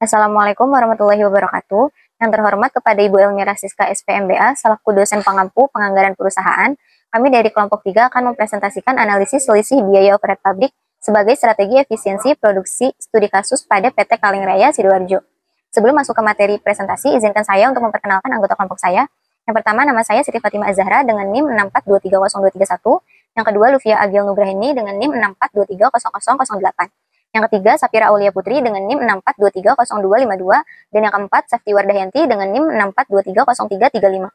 Assalamualaikum warahmatullahi wabarakatuh. Yang terhormat kepada Ibu Elmira Siska SPMBA, selaku dosen pengampu penganggaran perusahaan, kami dari kelompok 3 akan mempresentasikan analisis selisih biaya overhead pabrik sebagai strategi efisiensi produksi studi kasus pada PT Kaleng Raya Sidoarjo. Sebelum masuk ke materi presentasi, izinkan saya untuk memperkenalkan anggota kelompok saya. Yang pertama, nama saya Siti Fatimah Azhara dengan NIM 642300231. Yang kedua, Lufia Agil Nugraheni dengan NIM 642300008. Yang ketiga, Sapira Aulia Putri dengan NIM 642300252. Dan yang keempat, Safti Wardahyanti dengan NIM 642303335.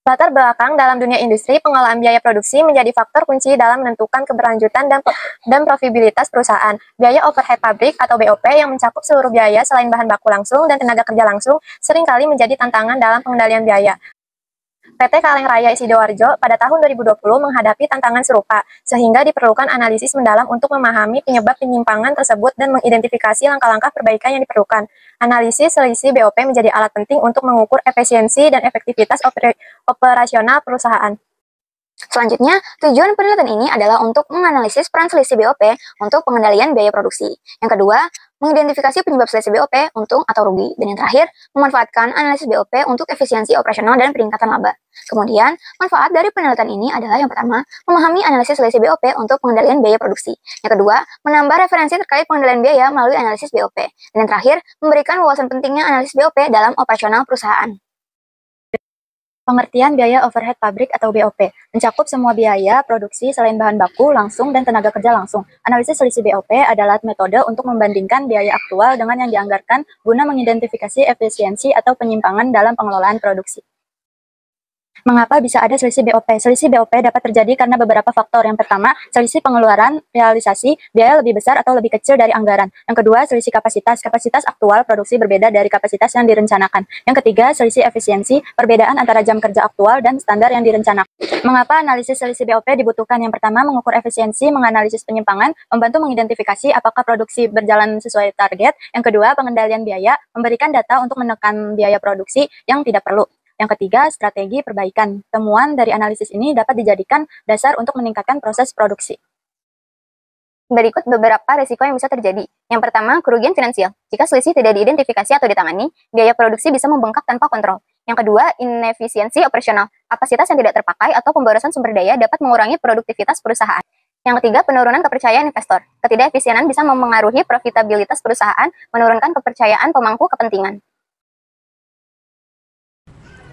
Latar belakang dalam dunia industri, pengelolaan biaya produksi menjadi faktor kunci dalam menentukan keberlanjutan dan profitabilitas perusahaan. Biaya overhead pabrik atau BOP yang mencakup seluruh biaya selain bahan baku langsung dan tenaga kerja langsung seringkali menjadi tantangan dalam pengendalian biaya. PT Kaleng Raya Sidoarjo pada tahun 2020 menghadapi tantangan serupa, sehingga diperlukan analisis mendalam untuk memahami penyebab penyimpangan tersebut dan mengidentifikasi langkah-langkah perbaikan yang diperlukan. Analisis selisih BOP menjadi alat penting untuk mengukur efisiensi dan efektivitas operasional perusahaan. Selanjutnya, tujuan penelitian ini adalah untuk menganalisis peran selisih BOP untuk pengendalian biaya produksi. Yang kedua, mengidentifikasi penyebab selisih BOP, untung atau rugi. Dan yang terakhir, memanfaatkan analisis BOP untuk efisiensi operasional dan peningkatan laba. Kemudian, manfaat dari penelitian ini adalah yang pertama, memahami analisis selisih BOP untuk pengendalian biaya produksi. Yang kedua, menambah referensi terkait pengendalian biaya melalui analisis BOP. Dan yang terakhir, memberikan wawasan pentingnya analisis BOP dalam operasional perusahaan. Pengertian biaya overhead pabrik atau BOP mencakup semua biaya produksi selain bahan baku langsung dan tenaga kerja langsung. Analisis selisih BOP adalah metode untuk membandingkan biaya aktual dengan yang dianggarkan guna mengidentifikasi efisiensi atau penyimpangan dalam pengelolaan produksi. Mengapa bisa ada selisih BOP? Selisih BOP dapat terjadi karena beberapa faktor. Yang pertama, selisih pengeluaran realisasi biaya lebih besar atau lebih kecil dari anggaran. Yang kedua, selisih kapasitas. Kapasitas aktual produksi berbeda dari kapasitas yang direncanakan. Yang ketiga, selisih efisiensi, perbedaan antara jam kerja aktual dan standar yang direncanakan. Mengapa analisis selisih BOP dibutuhkan? Yang pertama, mengukur efisiensi, menganalisis penyimpangan, membantu mengidentifikasi apakah produksi berjalan sesuai target. Yang kedua, pengendalian biaya, memberikan data untuk menekan biaya produksi yang tidak perlu. Yang ketiga, strategi perbaikan. Temuan dari analisis ini dapat dijadikan dasar untuk meningkatkan proses produksi. Berikut beberapa risiko yang bisa terjadi. Yang pertama, kerugian finansial. Jika selisih tidak diidentifikasi atau ditangani, biaya produksi bisa membengkak tanpa kontrol. Yang kedua, inefisiensi operasional. Kapasitas yang tidak terpakai atau pemborosan sumber daya dapat mengurangi produktivitas perusahaan. Yang ketiga, penurunan kepercayaan investor. Ketidakefisienan bisa memengaruhi profitabilitas perusahaan, menurunkan kepercayaan pemangku kepentingan.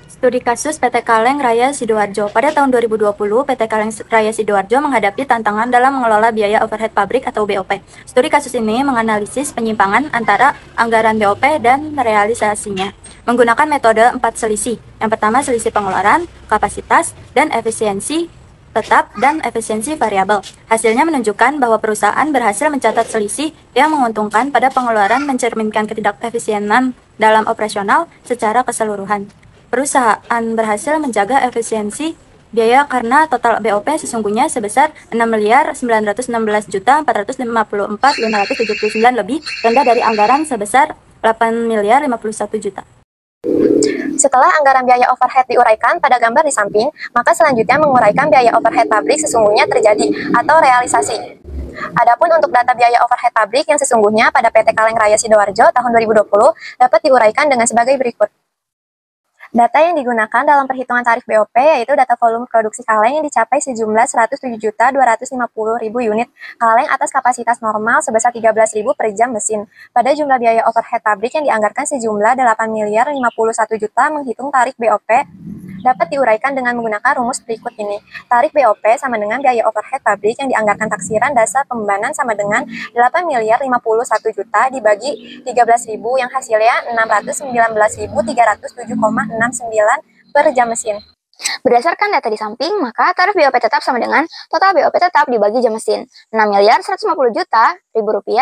Studi kasus PT Kaleng Raya Sidoarjo. Pada tahun 2020, PT Kaleng Raya Sidoarjo menghadapi tantangan dalam mengelola biaya overhead pabrik atau BOP. Studi kasus ini menganalisis penyimpangan antara anggaran BOP dan realisasinya, menggunakan metode 4 selisih. Yang pertama, selisih pengeluaran, kapasitas, dan efisiensi tetap dan efisiensi variabel. Hasilnya menunjukkan bahwa perusahaan berhasil mencatat selisih yang menguntungkan pada pengeluaran mencerminkan ketidakefisienan dalam operasional secara keseluruhan. Perusahaan berhasil menjaga efisiensi biaya karena total BOP sesungguhnya sebesar 6.919.454.579 lebih rendah dari anggaran sebesar 8.051.000.000. Setelah anggaran biaya overhead diuraikan pada gambar di samping, maka selanjutnya menguraikan biaya overhead pabrik sesungguhnya terjadi atau realisasi. Adapun untuk data biaya overhead pabrik yang sesungguhnya pada PT Kaleng Raya Sidoarjo tahun 2020 dapat diuraikan dengan sebagai berikut. Data yang digunakan dalam perhitungan tarif BOP yaitu data volume produksi kaleng yang dicapai sejumlah 107.250.000 unit kaleng atas kapasitas normal sebesar 13.000 per jam mesin. Pada jumlah biaya overhead pabrik yang dianggarkan sejumlah 8.051.000.000 menghitung tarif BOP dapat diuraikan dengan menggunakan rumus berikut ini. Tarif BOP sama dengan biaya overhead pabrik yang dianggarkan taksiran dasar pembebanan sama dengan 8.051.000.000 dibagi 13.000 yang hasilnya 619.307,69 per jam mesin. Berdasarkan data di samping, maka tarif BOP tetap sama dengan total BOP tetap dibagi jam mesin. 6.150.000.000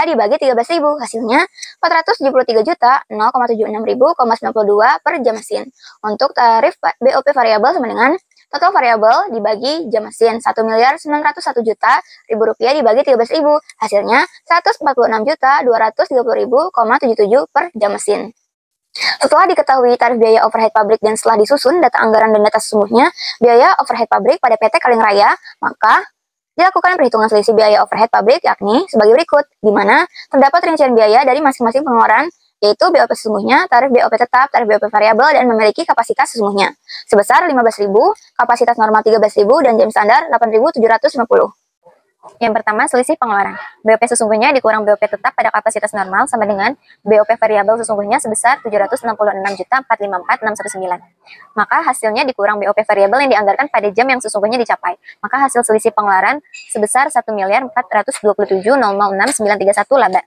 dibagi 13.000, hasilnya 473.000.076.092 per jam mesin. Untuk tarif BOP variabel sama dengan total variabel dibagi jam mesin. 1.901.000.000 dibagi 13.000, hasilnya 146.230.000,77 per jam mesin. Setelah diketahui tarif biaya overhead pabrik dan setelah disusun data anggaran dan data sesungguhnya biaya overhead pabrik pada PT Kaleng Raya, maka dilakukan perhitungan selisih biaya overhead pabrik yakni sebagai berikut, di mana terdapat rincian biaya dari masing-masing pengeluaran yaitu BOP sesungguhnya, tarif BOP tetap, tarif BOP variabel, dan memiliki kapasitas sesungguhnya sebesar 15.000, kapasitas normal 13.000, dan jam standar 8.750. Yang pertama, selisih pengeluaran. BOP sesungguhnya dikurang BOP tetap pada kapasitas normal sama dengan BOP variabel sesungguhnya sebesar 766.454.619. Maka hasilnya dikurang BOP variabel yang dianggarkan pada jam yang sesungguhnya dicapai. Maka hasil selisih pengeluaran sebesar 1.427.006.931 laba.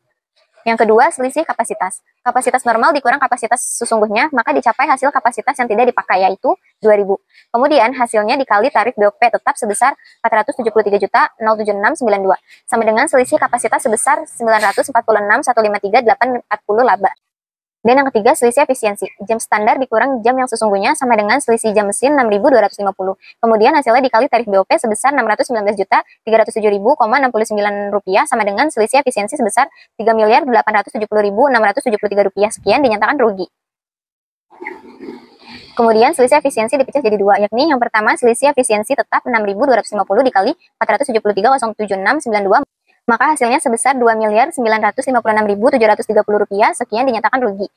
Yang kedua, selisih kapasitas. Kapasitas normal dikurang kapasitas sesungguhnya, maka dicapai hasil kapasitas yang tidak dipakai, yaitu 2.000. Kemudian, hasilnya dikali tarif BOP tetap sebesar 473.076.92, sama dengan selisih kapasitas sebesar 946.153.840 laba. Dan yang ketiga, selisih efisiensi. Jam standar dikurang jam yang sesungguhnya sama dengan selisih jam mesin 6.250. Kemudian hasilnya dikali tarif BOP sebesar 619.307.069 rupiah sama dengan selisih efisiensi sebesar 3.870.673 sekian dinyatakan rugi. Kemudian selisih efisiensi dipecah jadi dua, yakni yang pertama selisih efisiensi tetap 6.250 dikali 473,07692, maka hasilnya sebesar 2.956.730 rupiah sekian dinyatakan rugi.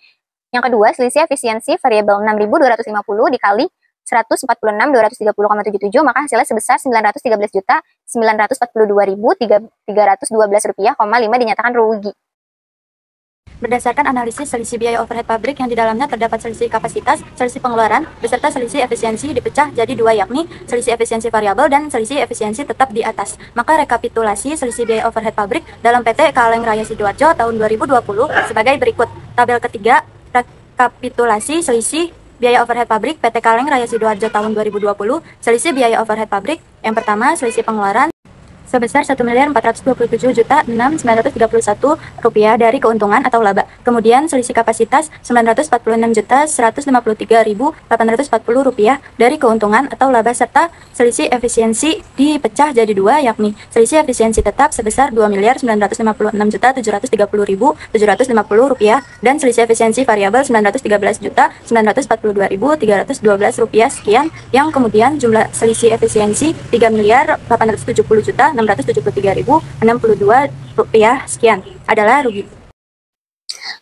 Yang kedua, selisih efisiensi variabel 6.250 dikali 146.230,77, maka hasilnya sebesar 913.942.312 rupiah, 5 dinyatakan rugi. Berdasarkan analisis selisih biaya overhead pabrik yang di dalamnya terdapat selisih kapasitas, selisih pengeluaran, beserta selisih efisiensi dipecah jadi dua, yakni selisih efisiensi variabel dan selisih efisiensi tetap di atas. Maka rekapitulasi selisih biaya overhead pabrik dalam PT Kaleng Raya Sidoarjo tahun 2020 sebagai berikut. Tabel ketiga, rekapitulasi selisih biaya overhead pabrik PT Kaleng Raya Sidoarjo tahun 2020, selisih biaya overhead pabrik. Yang pertama, selisih pengeluaran sebesar 1.427.6.931 rupiah dari keuntungan atau laba. Kemudian selisih kapasitas 946.153.840 rupiah dari keuntungan atau laba, serta selisih efisiensi dipecah jadi dua, yakni selisih efisiensi tetap sebesar 2.956.730.750 rupiah dan selisih efisiensi variabel 913.942.312 rupiah sekian, yang kemudian jumlah selisih efisiensi 3.870.673.062 rupiah sekian adalah rugi.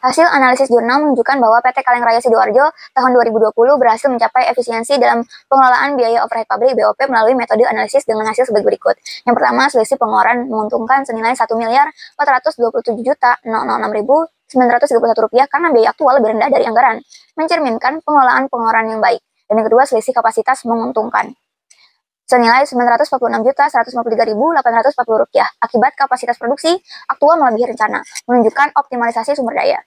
Hasil analisis jurnal menunjukkan bahwa PT Kaleng Raya Sidoarjo tahun 2020 berhasil mencapai efisiensi dalam pengelolaan biaya overhead pabrik BOP melalui metode analisis dengan hasil sebagai berikut. Yang pertama, selisih pengeluaran menguntungkan senilai 1.427.006.931 rupiah karena biaya aktual lebih rendah dari anggaran, mencerminkan pengelolaan pengeluaran yang baik. Dan yang kedua, selisih kapasitas menguntungkan senilai 946.153.840 rupiah akibat kapasitas produksi aktual melebihi rencana, menunjukkan optimalisasi sumber daya.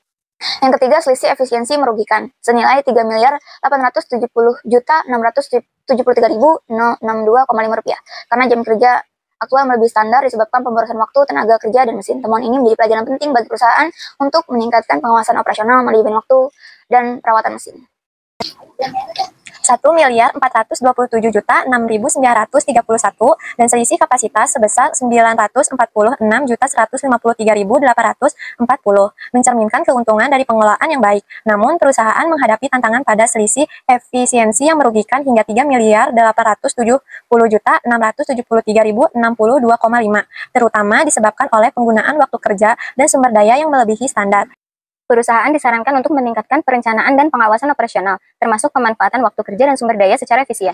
Yang ketiga, selisih efisiensi merugikan senilai 3.870.673.062,5 rupiah karena jam kerja aktual melebihi standar disebabkan pemborosan waktu, tenaga kerja, dan mesin. Temuan ini menjadi pelajaran penting bagi perusahaan untuk meningkatkan pengawasan operasional, manajemen waktu, dan perawatan mesin. 1.427.006.931 dan selisih kapasitas sebesar 946.153.840 mencerminkan keuntungan dari pengelolaan yang baik. Namun perusahaan menghadapi tantangan pada selisih efisiensi yang merugikan hingga 3.870.673.062,5, terutama disebabkan oleh penggunaan waktu kerja dan sumber daya yang melebihi standar. Perusahaan disarankan untuk meningkatkan perencanaan dan pengawasan operasional, termasuk pemanfaatan waktu kerja dan sumber daya secara efisien.